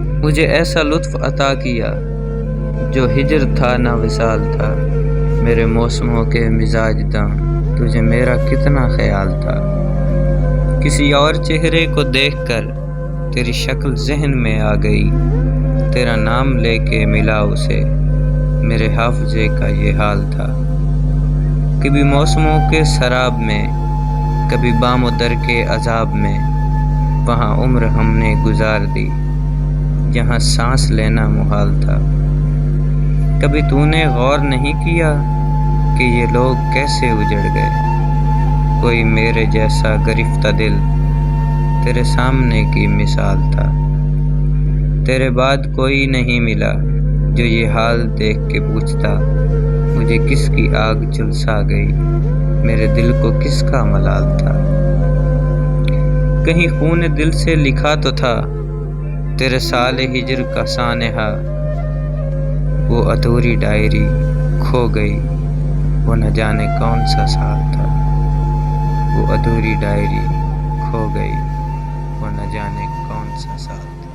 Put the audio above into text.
مجھے ایسا لطف عطا کیا جو ہجر تھا نہ وصال تھا، میرے موسموں کے مزاج داں تجھے میرا کتنا خیال تھا۔ کسی اور چہرے کو دیکھ کر تیری شکل ذہن میں آ گئی، تیرا نام لے کے ملا اسے، میرے حافظے کا یہ حال تھا۔ کبھی موسموں کے سراب میں، کبھی بام و در کے عذاب میں، وہاں عمر ہم نے گزار دی جہاں سانس لینا محال تھا۔ کبھی تو نے غور نہیں کیا کہ یہ لوگ کیسے اجڑ گئے؟ کوئی میرے جیسا گرفتہ دل تیرے سامنے کی مثال تھا۔ تیرے بعد کوئی نہیں ملا جو یہ حال دیکھ کے پوچھتا، مجھے کس کی آگ جھلسا گئی، میرے دل کو کس کا ملال تھا۔ کہیں خون دل سے لکھا تو تھا تیرے سال ہجر کا سانحہ، وہ ادھوری ڈائری کھو گئی، وہ نہ جانے کون سا سال تھا۔ وہ ادھوری ڈائری کھو گئی، وہ نہ جانے کون سا سال تھا۔